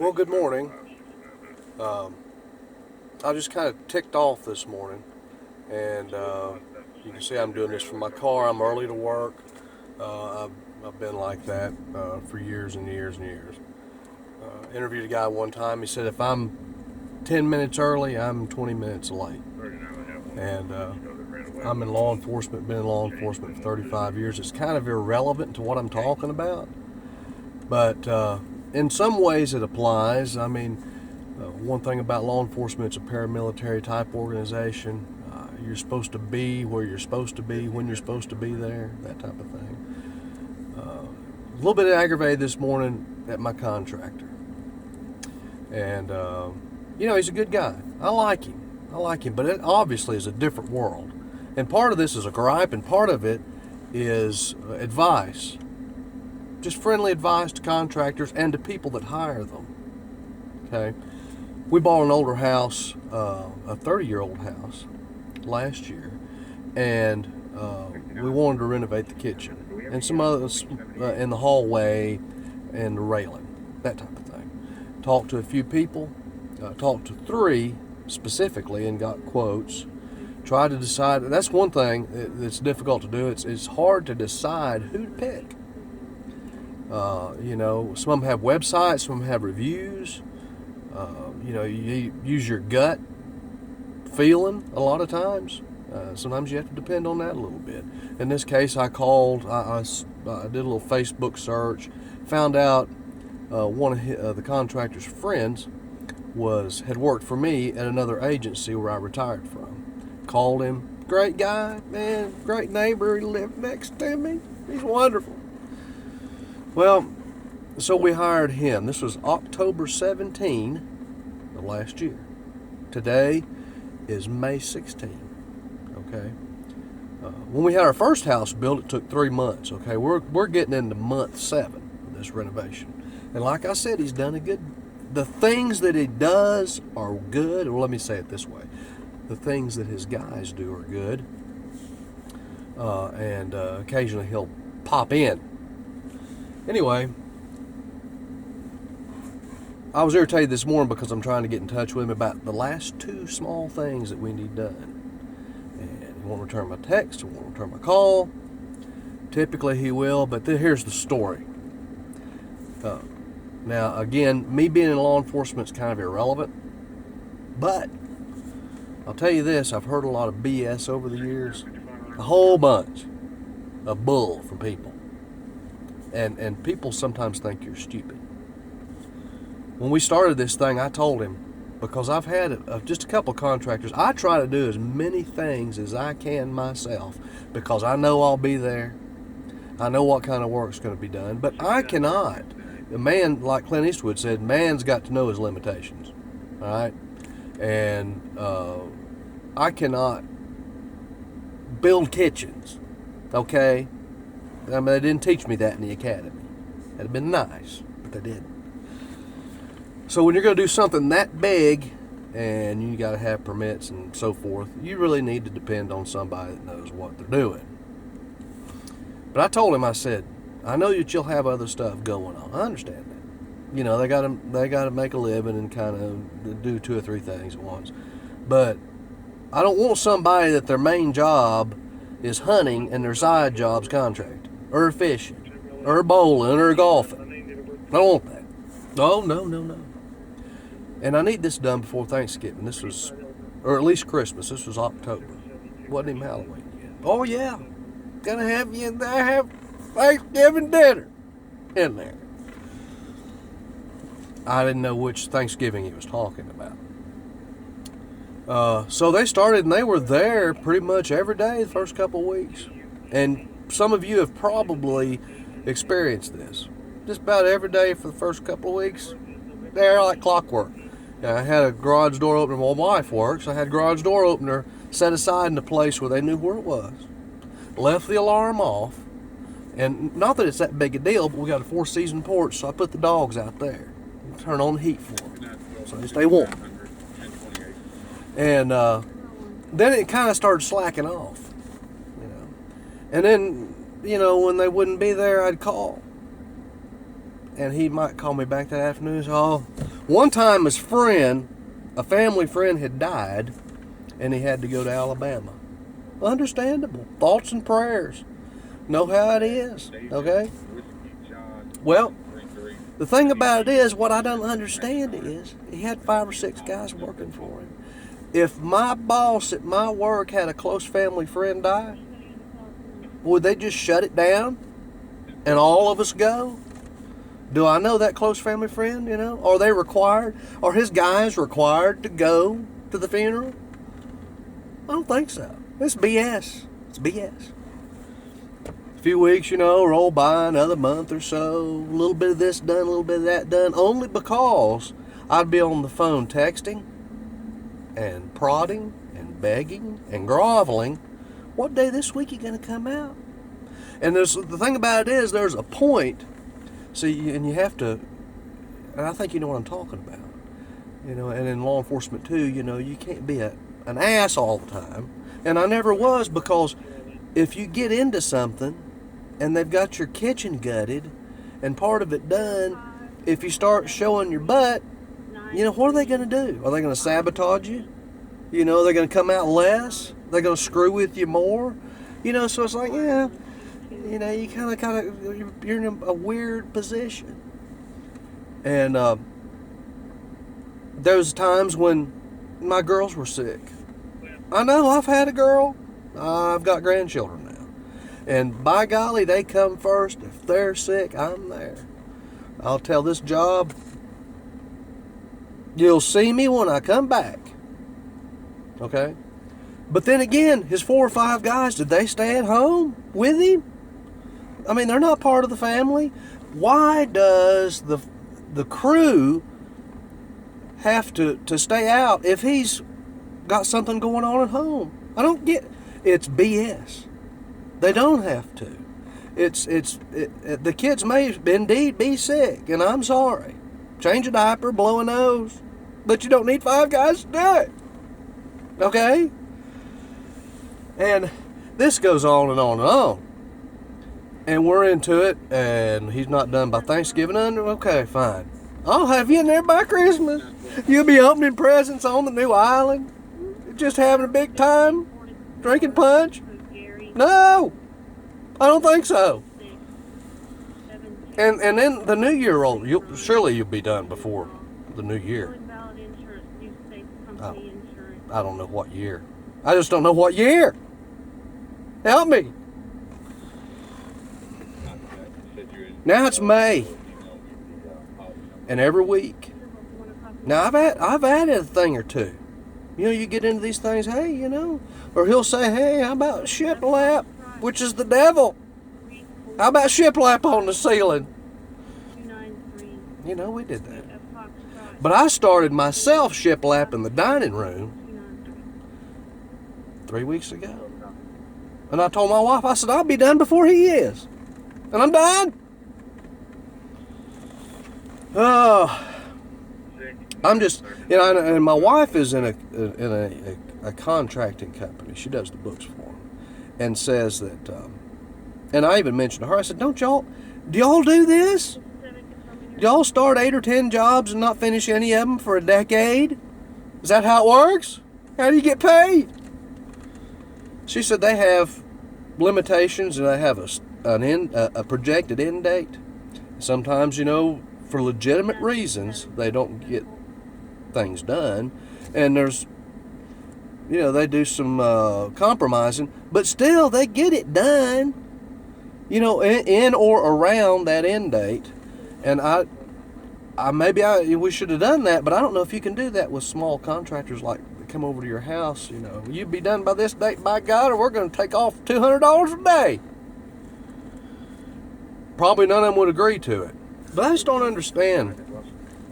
Well, good morning. Um, I just kind of ticked off this morning, and you can see I'm doing this from my car. I'm early to work. I've been like that for years and years and years. Interviewed a guy one time. He said if I'm 10 minutes early, I'm 20 minutes late. And I'm in law enforcement, been in law enforcement for 35 years. It's kind of irrelevant to what I'm talking about, but in some ways it applies. I mean, one thing about law enforcement, it's a paramilitary type organization. You're supposed to be where you're supposed to be, when you're supposed to be there, that type of thing. A little bit aggravated this morning at my contractor. And, he's a good guy. I like him, but it obviously is a different world. And part of this is a gripe, and part of it is advice. Just friendly advice to contractors and to people that hire them. Okay? We bought an older house, a 30-year-old house, last year, and we wanted to renovate the kitchen and some others in the hallway and the railing, that type of thing. Talked to a few people, talked to 3 specifically, and got quotes. Tried to decide. That's one thing that's difficult to do. It's hard to decide who to pick. Some of them have websites, some of them have reviews. You use your gut feeling a lot of times. Sometimes you have to depend on that a little bit. In this case, I called, I did a little Facebook search, found out one of the contractor's friends had worked for me at another agency where I retired from. Called him, great guy, man, great neighbor, he lived next to me, he's wonderful. Well, so we hired him. This was October 17 of last year. Today is May 16. Okay. When we had our first house built, it took 3 months. Okay, we're getting into month 7 of this renovation, and like I said, he's done a good. The things that he does are good. Well, let me say it this way: the things that his guys do are good, and occasionally he'll pop in. Anyway, I was irritated this morning because I'm trying to get in touch with him about the last 2 small things that we need done. And he won't return my text, he won't return my call. Typically he will, but here's the story. Now, again, me being in law enforcement is kind of irrelevant, but I'll tell you this, I've heard a lot of BS over the years, a whole bunch of bull from people. And people sometimes think you're stupid. When we started this thing, I told him, because I've had just a couple of contractors, I try to do as many things as I can myself because I know I'll be there. I know what kind of work's going to be done, but I cannot. A man, like Clint Eastwood said, man's got to know his limitations, all right? And I cannot build kitchens, okay? I mean, they didn't teach me that in the academy. That'd have been nice, but they didn't. So when you're going to do something that big, and you got to have permits and so forth, you really need to depend on somebody that knows what they're doing. But I told him, I said, I know that you'll have other stuff going on. I understand that. You know, they got to make a living and kind of do 2 or 3 things at once. But I don't want somebody that their main job is hunting and their side job's contracting, or fishing, or bowling, or golfing. I don't want that. Oh, no. And I need this done before Thanksgiving. This was, or at least Christmas. This was October. Wasn't even Halloween yet. Oh, yeah. Gonna have you in there, have Thanksgiving dinner in there. I didn't know which Thanksgiving he was talking about. So they started, and they were there pretty much every day the first couple of weeks. And some of you have probably experienced this. Just about every day for the first couple of weeks, they're like clockwork. I had a garage door opener. My wife works. I had a garage door opener set aside in a place where they knew where it was. Left the alarm off. And not that it's that big a deal, but we got a 4-season porch, so I put the dogs out there. Turn on the heat for them, so they stay warm. And then it kind of started slacking off, And then, when they wouldn't be there, I'd call. And he might call me back that afternoon and say, oh, One time his friend, a family friend, had died, and he had to go to Alabama. Understandable. Thoughts and prayers. Know how it is, okay? Well, the thing about it is, what I don't understand is, he had 5 or 6 guys working for him. If my boss at my work had a close family friend die, would they just shut it down and all of us go? Do I know that close family friend, you know? Are they required? Are his guys required to go to the funeral? I don't think so. It's BS. It's BS. A few weeks, you know, roll by, another month or so, a little bit of this done, a little bit of that done, only because I'd be on the phone texting and prodding and begging and groveling. What day this week are you going to come out? And the thing about it is, there's a point. See, and you have to, and I think you know what I'm talking about. You know, and in law enforcement too, you know, you can't be an ass all the time. And I never was, because if you get into something and they've got your kitchen gutted and part of it done, if you start showing your butt, you know, what are they going to do? Are they going to sabotage you? You know, they're going to come out less? They're going to screw with you more? You know, so it's like, yeah, you know, you kind of, you're in a weird position. And there was times when my girls were sick. I know, I've had a girl. I've got grandchildren now. And by golly, they come first. If they're sick, I'm there. I'll tell this job, you'll see me when I come back. Okay? But then again, his 4 or 5 guys, did they stay at home with him? I mean, they're not part of the family. Why does the crew have to stay out if he's got something going on at home? I don't get. It's BS. They don't have to. The kids may indeed be sick, and I'm sorry. Change a diaper, blow a nose, but you don't need 5 guys to do it. Okay? And this goes on and on and on. And we're into it, and he's not done by Thanksgiving. Okay, fine. I'll have you in there by Christmas. You'll be opening presents on the new island. Just having a big time. Drinking punch. No, I don't think so. And then the new year roll. Surely you'll be done before the new year. I don't know what year. I just don't know what year. Help me. Now it's May, and every week. Now I've added a thing or two. You know, you get into these things. Hey, you know, or he'll say, hey, how about shiplap, which is the devil? How about shiplap on the ceiling? You know, we did that. But I started myself shiplap in the dining room 3 weeks ago. And I told my wife, I said, I'll be done before he is. And I'm done. Oh, I'm just, you know, and my wife is in a contracting company. She does the books for them, and says that, and I even mentioned to her, I said, do y'all do this? Do y'all start 8 or 10 jobs and not finish any of them for a decade? Is that how it works? How do you get paid? She said they have limitations, and they have a projected end date. Sometimes, you know, for legitimate reasons, they don't get things done, and there's, you know, they do some compromising, but still they get it done, you know, in or around that end date. And we should have done that, but I don't know if you can do that with small contractors like that come over to your house. You know, you'd be done by this date, by God, or we're going to take off $200 a day. Probably none of them would agree to it. But I just don't understand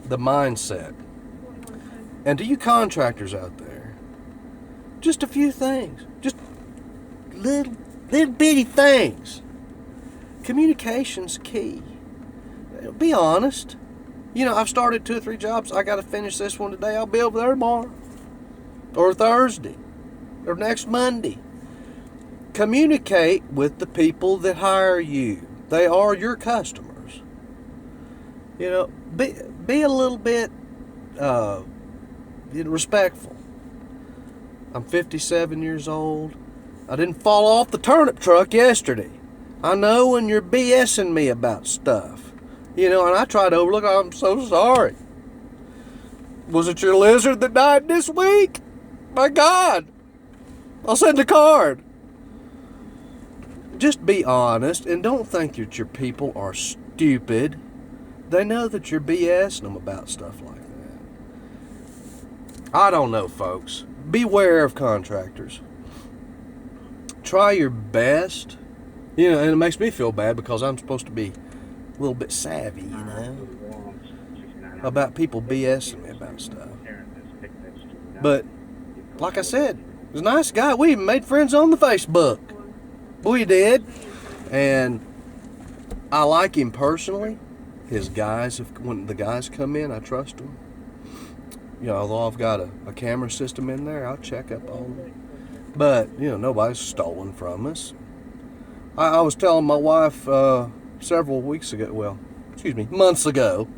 the mindset. And to you contractors out there, just a few things. Just little bitty things. Communication's key. Be honest. You know, I've started 2 or 3 jobs. I got to finish this one today. I'll be over there tomorrow. Or Thursday. Or next Monday. Communicate with the people that hire you. They are your customers. You know, be a little bit respectful. I'm 57 years old. I didn't fall off the turnip truck yesterday. I know when you're BSing me about stuff. And I try to overlook. I'm so sorry. Was it your lizard that died this week? My God. I'll send a card. Just be honest and don't think that your people are stupid. They know that you're BSing them about stuff like that. I don't know, folks. Beware of contractors. Try your best. And it makes me feel bad because I'm supposed to be a little bit savvy, about people BSing me about stuff. But, like I said, he's a nice guy. We even made friends on the Facebook. We did. And I like him personally. His guys, when the guys come in, I trust them. Although I've got a camera system in there, I'll check up on them. But, nobody's stolen from us. I was telling my wife several weeks ago, months ago,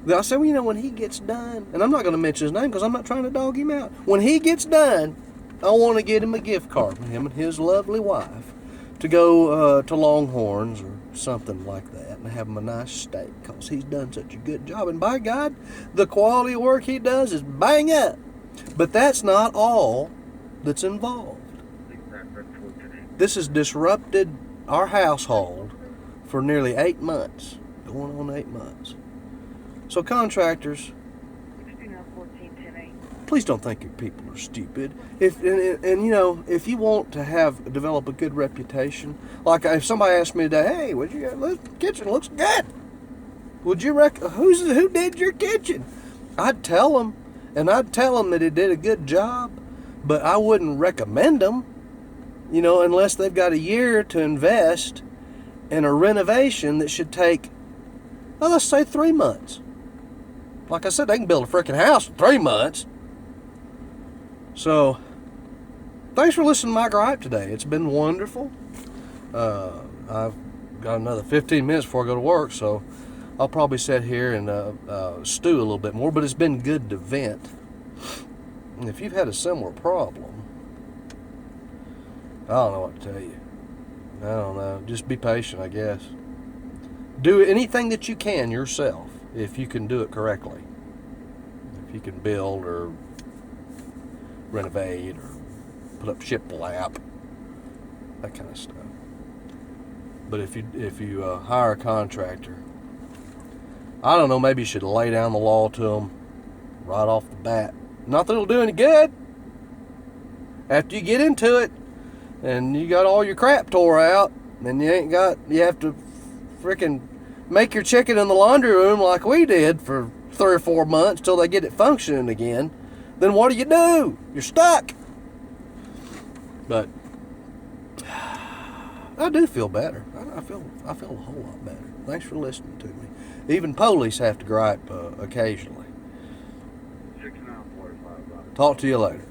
that I said, when he gets done, and I'm not going to mention his name because I'm not trying to dog him out. When he gets done, I want to get him a gift card from him and his lovely wife to go to Longhorns or something like that and have him a nice steak because he's done such a good job. And by God, the quality of work he does is bang up. But that's not all that's involved. This has disrupted our household for nearly 8 months, going on 8 months. So contractors, please don't think your people are stupid. If you want to develop a good reputation, like if somebody asked me today, hey, what you got? The kitchen looks good. Would you who did your kitchen? I'd tell them, and I'd tell them that it did a good job, but I wouldn't recommend them, unless they've got a year to invest in a renovation that should take, let's say 3 months. Like I said, they can build a freaking house in 3 months. So, thanks for listening to my gripe today. It's been wonderful. I've got another 15 minutes before I go to work, so I'll probably sit here and stew a little bit more, but it's been good to vent. And if you've had a similar problem, I don't know what to tell you. I don't know. Just be patient, I guess. Do anything that you can yourself, if you can do it correctly. If you can build or renovate or put up shiplap, that kind of stuff. But if you hire a contractor, I don't know, maybe you should lay down the law to them right off the bat. Not that it'll do any good. After you get into it and you got all your crap tore out and you have to freaking make your chicken in the laundry room like we did for 3 or 4 months till they get it functioning again, then what do? You're stuck. But I do feel better. I feel a whole lot better. Thanks for listening to me. Even police have to gripe occasionally. Talk to you later.